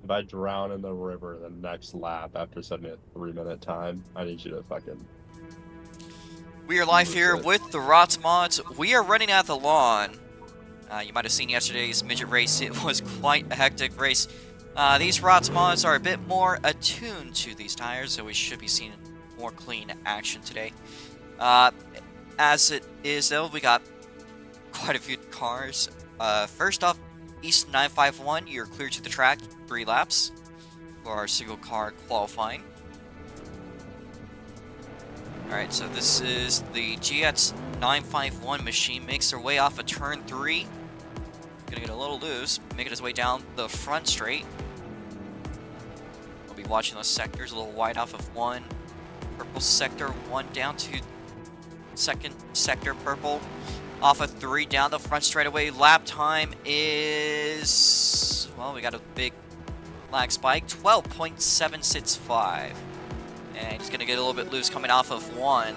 if I drown in the river the next lap after setting a 3-minute time, I need you to fucking We are live lose here it. with the ROX mods. We are running out the lawn. You might have seen yesterday's midget race. It was quite a hectic race. These ROX mods are a bit more attuned to these tires, so we should be seeing more clean action today. As it is, though, we got quite a few cars. First off, East 951, you're clear to the track, 3 laps for our single car qualifying. Alright, so this is the GX 951 machine, makes their way off of turn 3. Gonna get a little loose, making his way down the front straight. We'll be watching those sectors, a little wide off of 1. Purple sector 1 down to second sector purple. Off of 3 down the front straightaway. Lap time is, well, we got a big lag spike, 12.765. And he's going to get a little bit loose coming off of 1.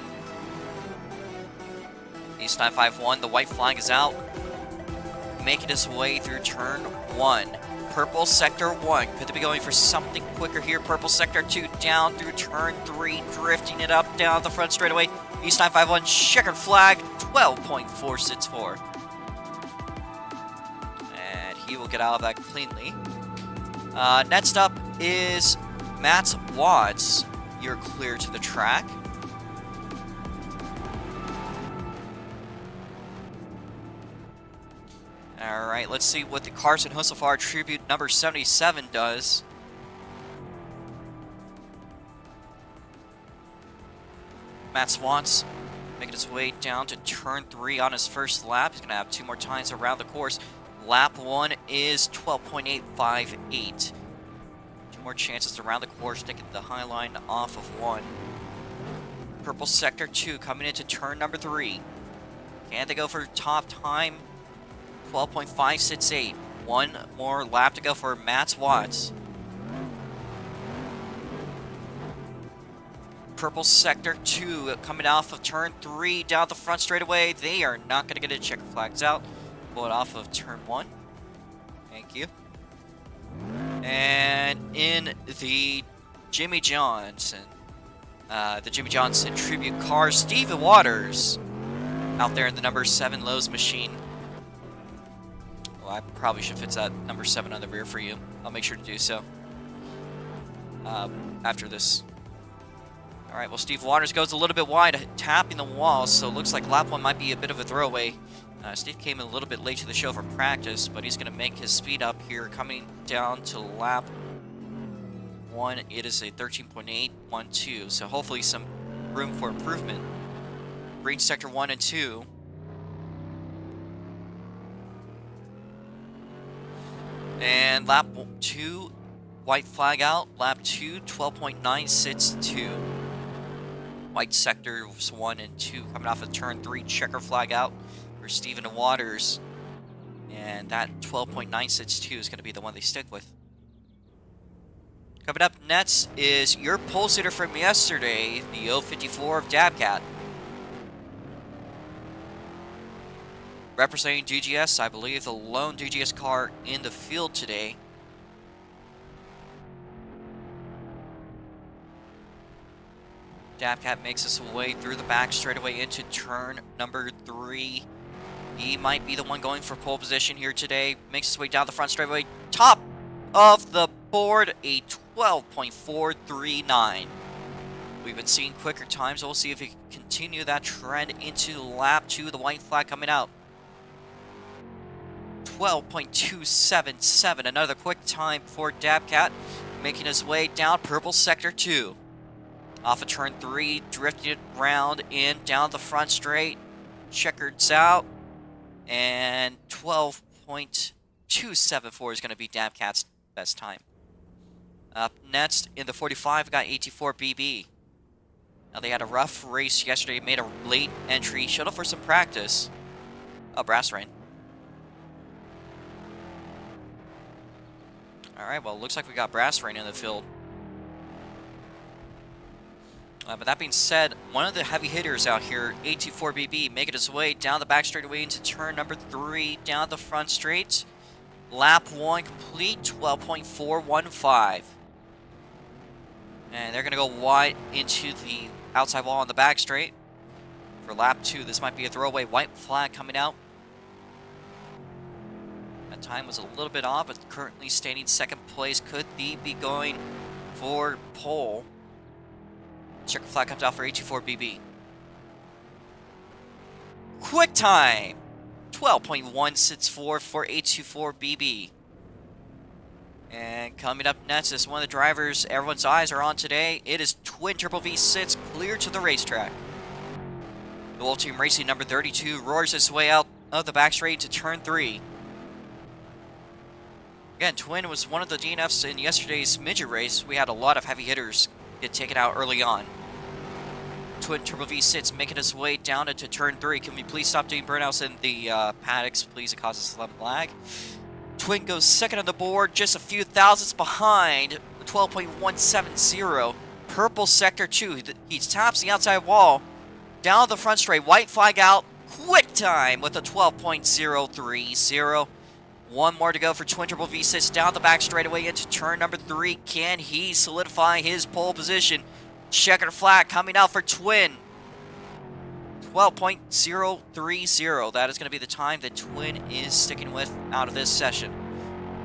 East 951, the white flag is out. Making his way through turn 1. Purple sector 1. Could they be going for something quicker here? Purple sector 2 down through turn 3. Drifting it up down the front straightaway. East 951, checkered flag, 12.464. And he will get out of that cleanly. Next up is Matt Watts. You're clear to the track. Alright, let's see what the Carson Husafar Tribute number 77 does. Matt Watts making his way down to turn 3 on his first lap. He's going to have 2 more times around the course. Lap 1 is 12.858. More chances around the course, taking the high line off of 1. Purple sector 2 coming into turn number 3. Can they go for top time? 12.568. 1 more lap to go for Matt Watts. Purple sector 2 coming off of turn 3 down the front straightaway. They are not going to get it. Checker flags out. Pull it off of turn 1. Thank you. And in the Jimmy Johnson tribute car, Steve Waters out there in the number 7 Lowe's machine. Well, I probably should fit that number 7 on the rear for you. I'll make sure to do so after this. All right, well, Steve Waters goes a little bit wide, tapping the wall, so it looks like lap 1 might be a bit of a throwaway. Steve came a little bit late to the show for practice, but he's going to make his speed up here coming down to lap 1. It is a 13.812, so hopefully some room for improvement. Green sector 1 and 2. And lap 2, white flag out. Lap 2, 12.962. White sectors 1 and 2 coming off of turn 3, checker flag out for Stephen Waters, and that 12.962 is going to be the one they stick with. Coming up next is your pole sitter from yesterday, the 054 of Dabcat. Representing DGS, I believe the lone DGS car in the field today. Dabcat makes his way through the back straightaway into turn number 3. He might be the one going for pole position here today. Makes his way down the front straightaway. Top of the board, a 12.439. We've been seeing quicker times. We'll see if he can continue that trend into lap 2. The white flag coming out. 12.277. Another quick time for Dabcat. Making his way down purple sector 2. Off of turn 3, drifted round in, down the front straight. Checkers out. And 12.274 is going to be Dabcat's best time. Up next, in the 45, we got 84 BB. Now, they had a rough race yesterday, made a late entry, showed up for some practice. Oh, brass rain. Alright, well, looks like we got brass rain in the field. But that being said, one of the heavy hitters out here, 84BB, making his way down the back straightaway into turn number 3, down the front straight. Lap 1 complete, 12.415. And they're going to go wide into the outside wall on the back straight. For lap 2, this might be a throwaway white flag coming out. That time was a little bit off, but currently standing second place. Could he be going for pole? Checker flag comes out for 824BB. Quick time! 12.164 for 824BB. And coming up next is one of the drivers everyone's eyes are on today. It is Twin Turbo V6 cleared to the racetrack. The World Team Racing number 32 roars its way out of the back straight to turn 3. Again, Twin was one of the DNFs in yesterday's midget race. We had a lot of heavy hitters get taken out early on. Twin Turbo V6 making its way down into turn 3. Can we please stop doing burnouts in the paddocks? Please, it causes some lag. Twin goes second on the board, just a few thousandths behind 12.170. Purple sector 2. He taps the outside wall. Down the front straight. White flag out. Quick time with a 12.030. One more to go for Twin Turbo V6 down the back straightaway into turn number 3. Can he solidify his pole position? Checker flag coming out for Twin. 12.030. That is going to be the time that Twin is sticking with out of this session.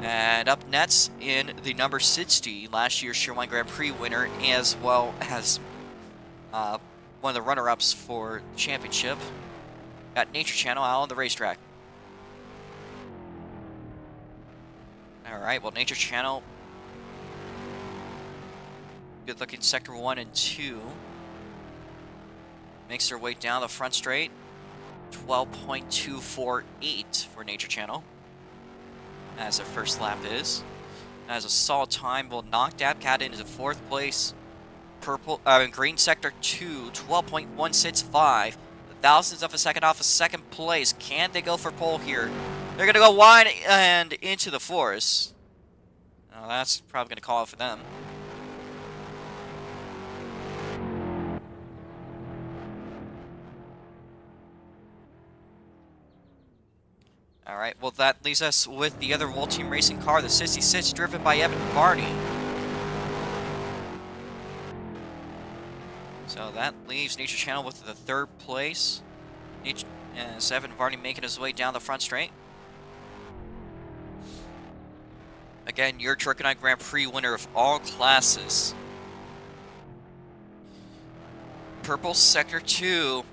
And up next in the number 60, last year's Sherwine Grand Prix winner, as well as one of the runner-ups for the championship, got Nature Channel out on the racetrack. Alright, well, Nature Channel, good looking sector 1 and 2. Makes their way down the front straight. 12.248 for Nature Channel, as their first lap is. As a solid time, will knock Dabcat into 4th place. Green sector 2, 12.165. Thousandths of a second off of second place. Can they go for pole here? They're going to go wide and into the forest. Well, that's probably going to call it for them. All right, well, that leaves us with the other World Team Racing car, the 66, driven by Evan Varney. So that leaves Nature Channel with the 3rd place. Evan Varney making his way down the front straight. Again, your Turkanite Grand Prix winner of all classes. Purple sector 2.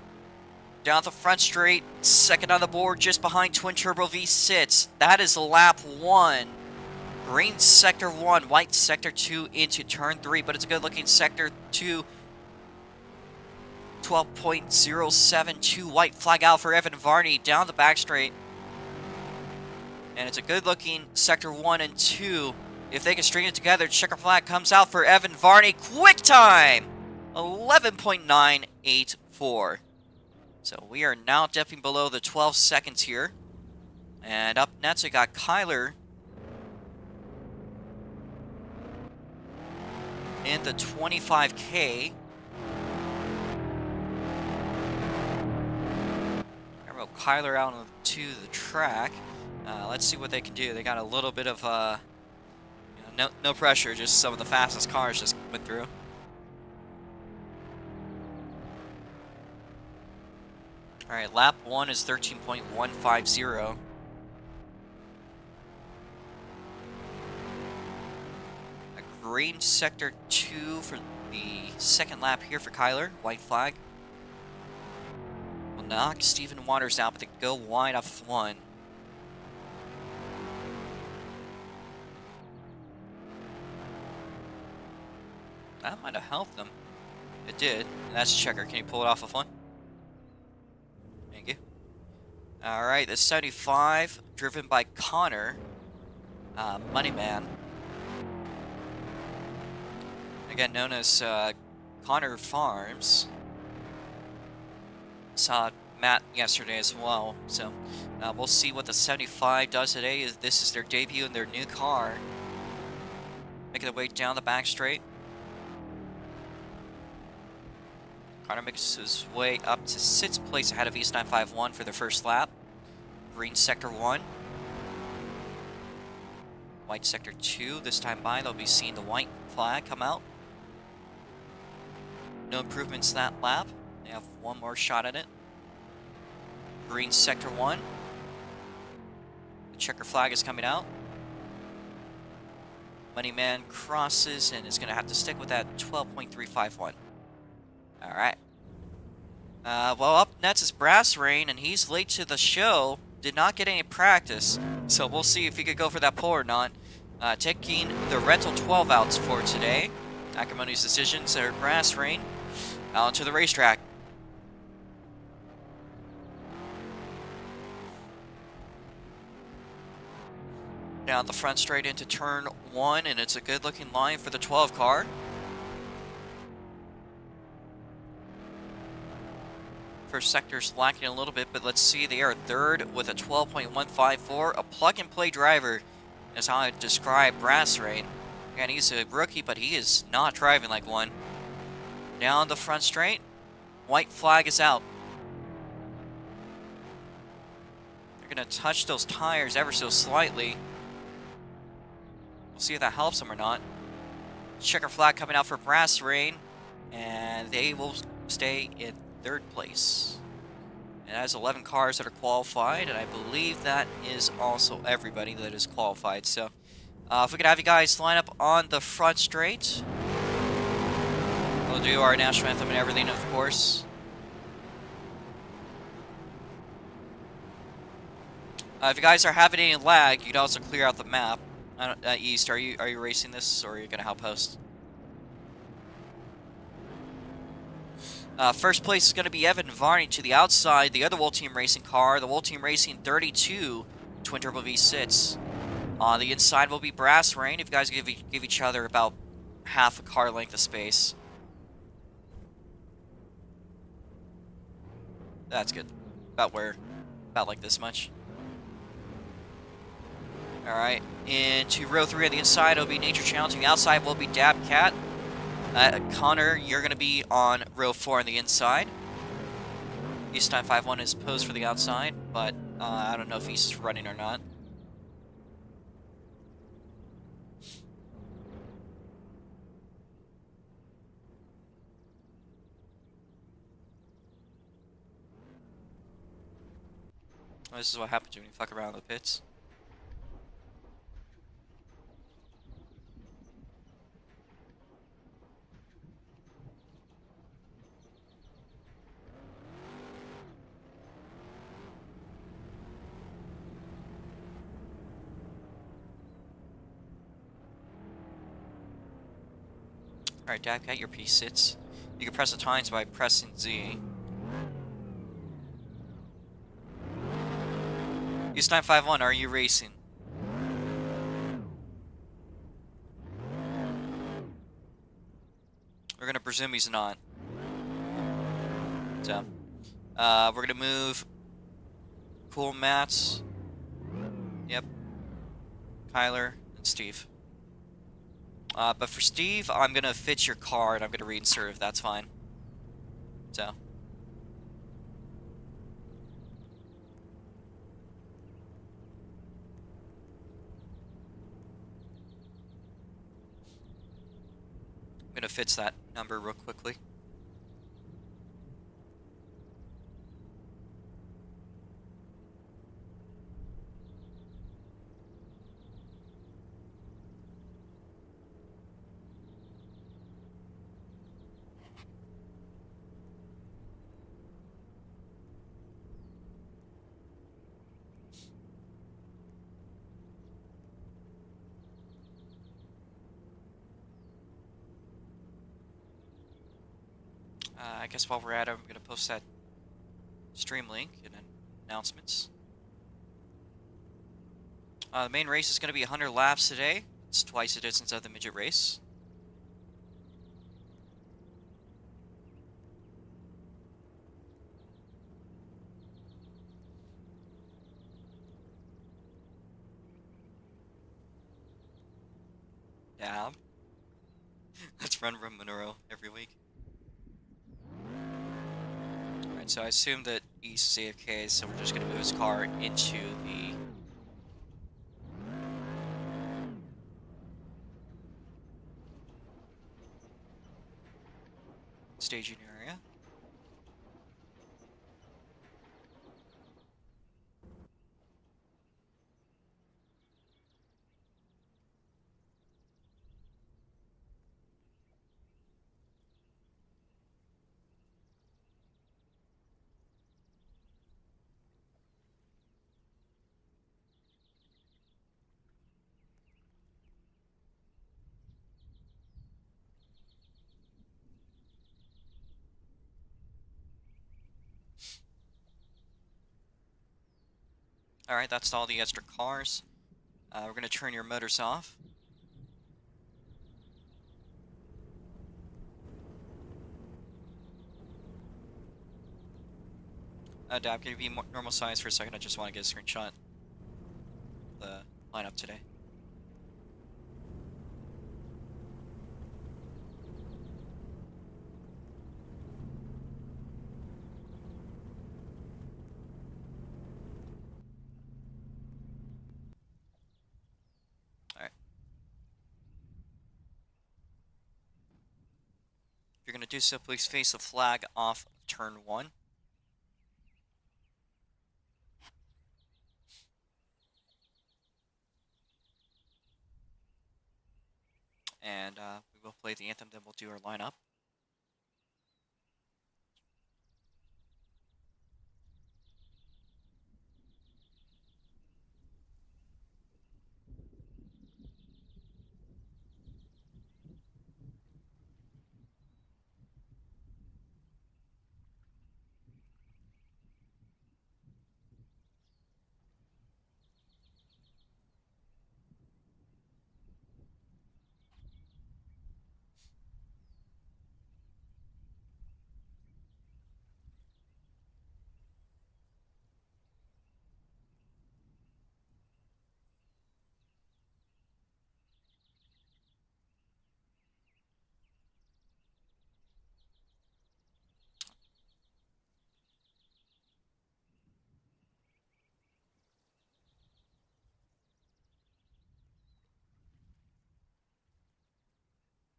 Down the front straight, second on the board, just behind Twin Turbo V6. That is lap 1. Green sector 1, white sector 2 into turn 3, but it's a good-looking sector 2. 12.072, white flag out for Evan Varney down the back straight. And it's a good-looking sector 1 and 2. If they can string it together, checker flag comes out for Evan Varney. Quick time! 11.984. So we are now dipping below the 12 seconds here. And up next we got Kyler in the 25K. I wrote Kyler out to the track. Let's see what they can do. They got a little bit of no pressure, just some of the fastest cars just went through. Alright, lap 1 is 13.150. A green sector 2 for the second lap here for Kyler. White flag. Will knock Stephen Waters out, but they go wide off of 1. That might have helped them. It did. And that's a checker. Can you pull it off of 1? Thank you. Alright, the 75, driven by Connor, Moneyman. Again, known as Connor Farms. Saw Matt yesterday as well, so we'll see what the 75 does today. This is their debut in their new car. Making their way down the back straight. Connor makes his way up to 6th place ahead of East 951 for their first lap. Green sector 1. White sector 2 this time by. They'll be seeing the white flag come out. No improvements that lap. They have one more shot at it. Green sector 1. The checker flag is coming out. Moneyman crosses and is going to have to stick with that 12.351. Alright. Well, up next is Brass Rain, and he's late to the show. Did not get any practice, so we'll see if he could go for that pole or not. Taking the rental 12 outs for today. Acrimony's decisions are Brass Rain out onto the racetrack. Down the front straight into turn 1, and it's a good looking line for the 12 car. First sector's lacking a little bit, but let's see, they are third with a 12.154. A plug-and-play driver is how I describe Brass Rain. And he's a rookie, but he is not driving like one. Down the front straight, white flag is out. They're going to touch those tires ever so slightly. We'll see if that helps them or not. Checker flag coming out for Brass Rain, and they will stay in third place. It has 11 cars that are qualified, and I believe that is also everybody that is qualified. So if we could have you guys line up on the front straight, we'll do our national anthem and everything, of course. If you guys are having any lag, you can also clear out the map. East, are you racing this, or are you gonna help host? First place is going to be Evan Varney to the outside, the other World Team Racing car, the World Team Racing 32 Twin Turbo V6. On the inside will be Brass Rain, if you guys give each other about half a car length of space. That's good. About like this much. Alright, into row 3 on the inside, it'll be Nature Challenging. Outside will be Dab Cat. Connor, you're going to be on row 4 on the inside. Easttime 5-1 is posed for the outside, but I don't know if he's running or not. Well, this is what happens when you fuck around in the pits. Alright, Dab Cat, your piece sits. You can press the tines by pressing Z. Easttime 5-1, are you racing? We're gonna presume he's not. So, we're gonna move Cool Mats. Yep. Kyler and Steve. But for Steve, I'm gonna fit your car and I'm gonna reinsert if that's fine. So. I'm gonna fix that number real quickly. I guess while we're at it, I'm going to post that stream link and announcements. The main race is going to be 100 laps today. It's twice the distance of the midget race. Yeah. Let's run Monroe every week. Alright, so I assume that East is AFK, so we're just going to move his car into the staging area. Alright, that's all the extra cars. We're going to turn your motors off. Dab, can you be normal size for a second? I just want to get a screenshot of the lineup today. Alright. If you're going to do so, please face the flag off turn 1. And we will play the anthem, then we'll do our lineup.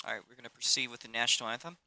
Alright, we're going to proceed with the national anthem.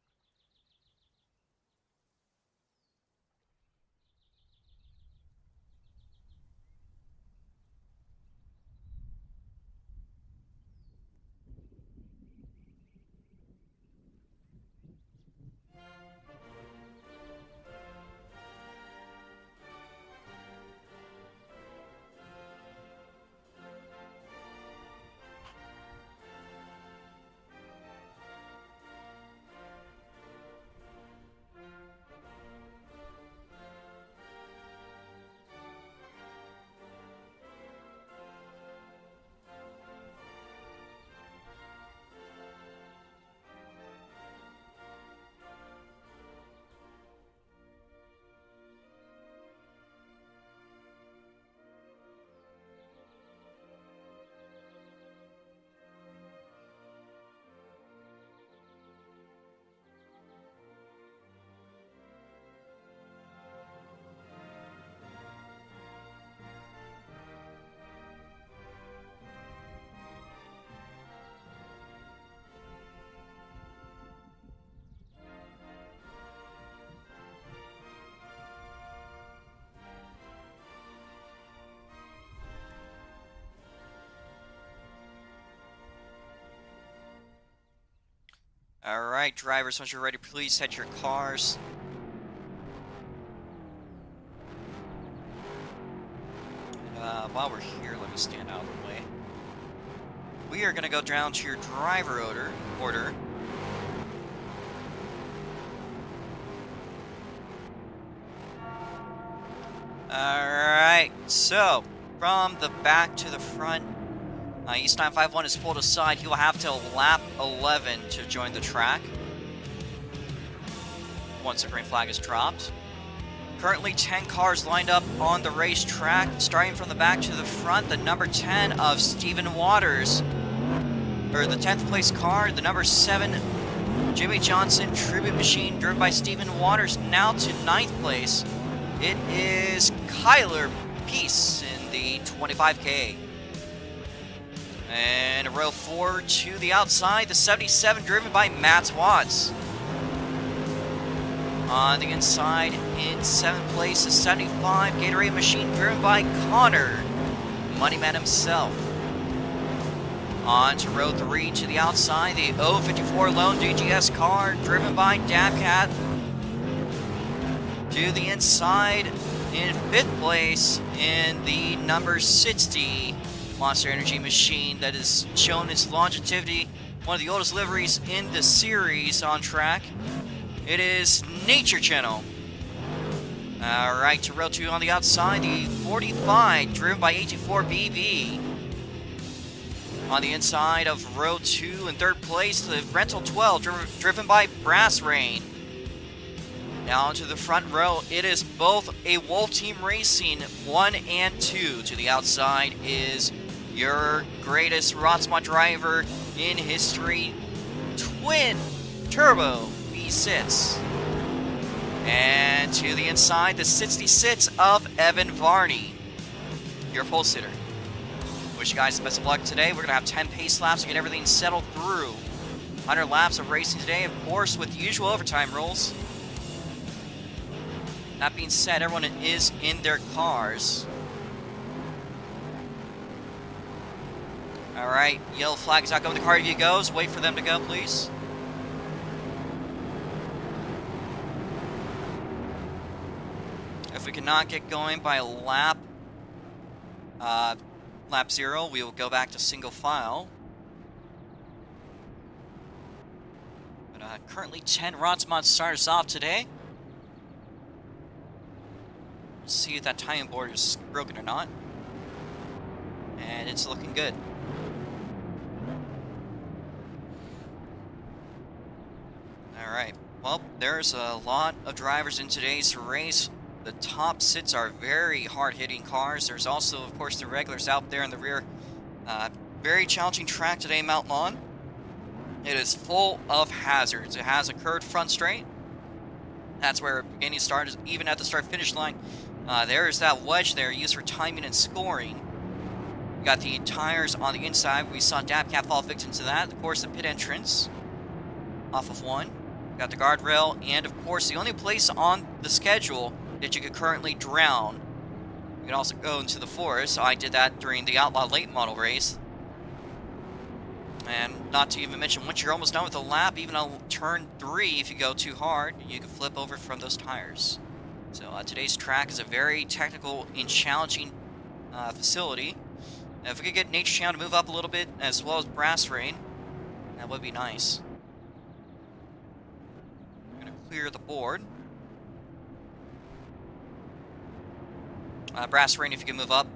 Alright, drivers, once you're ready, please set your cars. And, while we're here, let me stand out of the way. We are going to go down to your driver order. Alright, so, from the back to the front, East 951 is pulled aside. He will have till lap 11 to join the track once the green flag is dropped. Currently 10 cars lined up on the racetrack. Starting from the back to the front, the number 10 of Stephen Waters, or the 10th place car, the number 7 Jimmy Johnson Tribute Machine driven by Stephen Waters, now to 9th place. It is Kyler Peace in the 25K. And row 4 to the outside, the 77 driven by Matt Watts. On the inside, in 7th place, the 75 Gatorade machine driven by Connor, Moneyman himself. On to row 3 to the outside, the 054 Lone DGS car driven by Dabcat. To the inside, in 5th place, in the number 60 Monster Energy machine that has shown its longevity, one of the oldest liveries in the series on track. It is Nature Channel. Alright, to row 2 on the outside, the 45 driven by 84 BB. On the inside of row 2 in 3rd place, the Rental 12 driven by Brass Rain. Now to the front row, it is both a Wolf Team Racing 1 and 2. To the outside is your greatest Rotsmod driver in history, Twin Turbo V6. And to the inside, the 66 of Evan Varney, your pole sitter. Wish you guys the best of luck today. We're going to have 10 pace laps to get everything settled through. 100 laps of racing today, of course, with the usual overtime rules. That being said, everyone is in their cars. Alright, yellow flag is out. Go with the car if you goes. Wait for them to go, please. If we cannot get going by lap 0, we will go back to single file. But currently 10 Rotsmod starters off today. We'll see if that timing board is broken or not. And it's looking good. Alright, well, there's a lot of drivers in today's race. The top 6 are very hard-hitting cars. There's also, of course, the regulars out there in the rear. Very challenging track today, Mount Lawn. It is full of hazards. It has a curved front straight. That's where beginning start is, even at the start-finish line. There is that wedge there used for timing and scoring. We got the tires on the inside. We saw Dabcat fall victim to that. Of course, the pit entrance off of 1. We got the guardrail, and of course, the only place on the schedule that you could currently drown. You can also go into the forest. I did that during the Outlaw Late Model race. And not to even mention, once you're almost done with a lap, even on turn 3, if you go too hard, you can flip over from those tires. So today's track is a very technical and challenging facility. If we could get Nature Channel to move up a little bit, as well as Brass Rain, that would be nice. I'm going to clear the board. Brass Rain, if you can move up.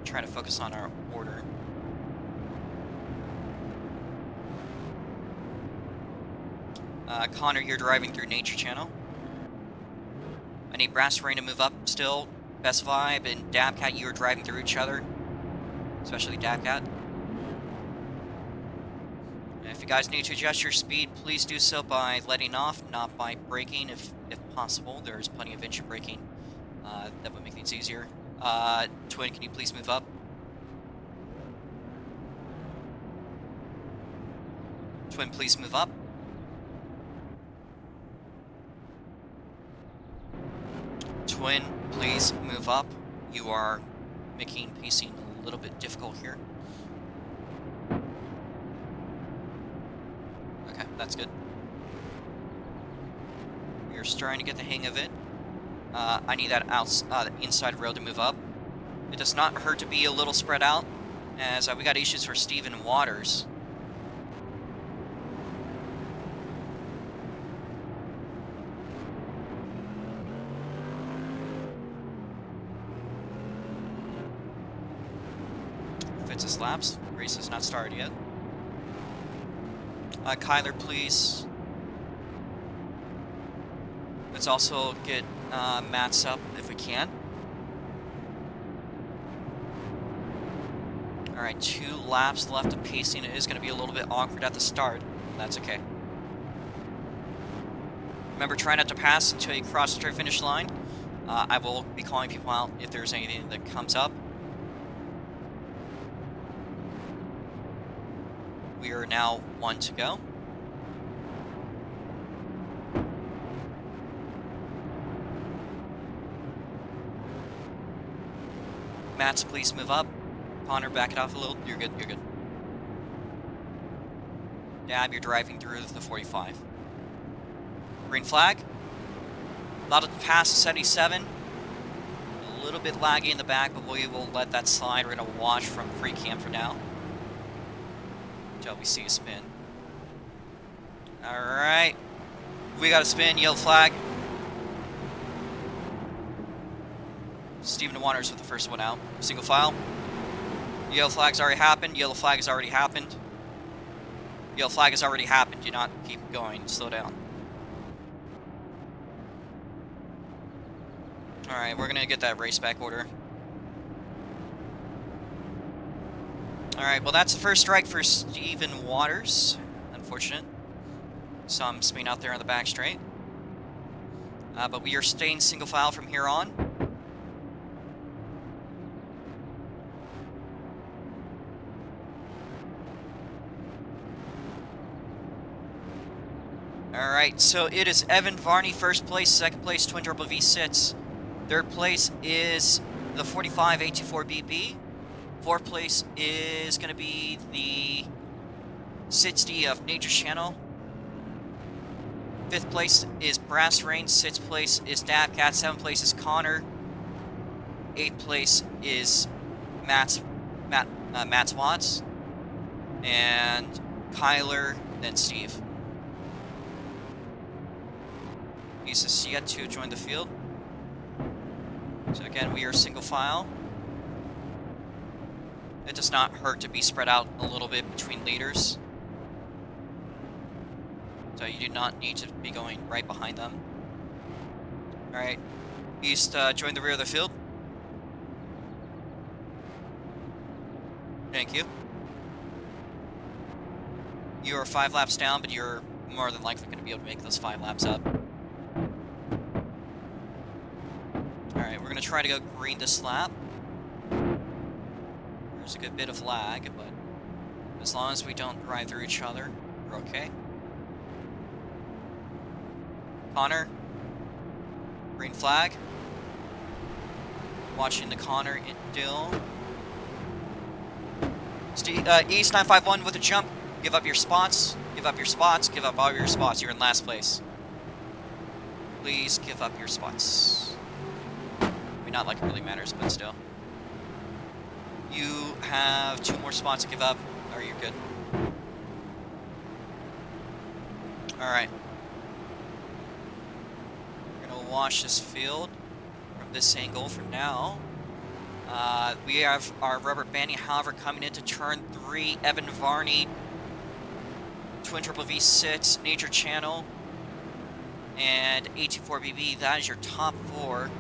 Try to focus on our order. Connor, you're driving through Nature Channel. I need Brass Rain to move up still. Best Vibe and Dabcat, you are driving through each other. Especially Dabcat. And if you guys need to adjust your speed, please do so by letting off, not by braking if possible. There's plenty of engine braking. That would make things easier. Twin, can you please move up? Twin, please move up. Twin, please move up. You are making pacing a little bit difficult here. Okay, that's good. You're starting to get the hang of it. I need that inside row to move up. It does not hurt to be a little spread out, as we got issues for Steven Waters. Fits his laps. Race has not started yet. Kyler, please. Let's also get Matt's up if we can. Alright, 2 laps left of pacing. It is going to be a little bit awkward at the start. That's okay. Remember, try not to pass until you cross the straight finish line. I will be calling people out if there's anything that comes up. We are now 1 to go. Mats, please move up. Connor, back it off a little. You're good, you're good. Dab, you're driving through the 45. Green flag. About to pass the 77. A little bit laggy in the back, but we will let that slide. We're going to watch from free cam for now. Until we see a spin. Alright. We got a spin, yellow flag. Steven Waters with the first one out. Single file. Yellow flag's already happened. Yellow flag has already happened. Yellow flag has already happened. Do not keep going. Slow down. Alright, we're gonna get that race back order. Alright, well that's the first strike for Steven Waters. Unfortunate. Some spin out there on the back straight. But we are staying single file from here on. Alright, so it is Evan Varney, first place, second place, Twin Turbo V6. Third place is the 45 A24BB. Fourth place is going to be the 60 of Nature Channel. Fifth place is Brass Rain. Sixth place is Dabcat. Seventh place is Connor. Eighth place is Matt's Watts. And Kyler, then Steve. He's yet to join the field. So again, we are single file. It does not hurt to be spread out a little bit between leaders. So you do not need to be going right behind them. Alright, East, join the rear of the field. Thank you. You are 5 laps down, but you're more than likely going to be able to make those 5 laps up. Alright, we're going to try to go green this lap. There's a good bit of lag, but as long as we don't drive through each other, we're okay. Connor, green flag. Watching the Connor Dill. East 951 with a jump. Give up your spots. Give up your spots. Give up all your spots. You're in last place. Please give up your spots. I mean, not like it really matters, but still. You have 2 more spots to give up, or you're good. Alright. We're going to watch this field from this angle for now. We have our rubber banding, however, coming into turn 3. Evan Varney, Twin Turbo V6, Nature Channel, and 84BB. That is your top 4.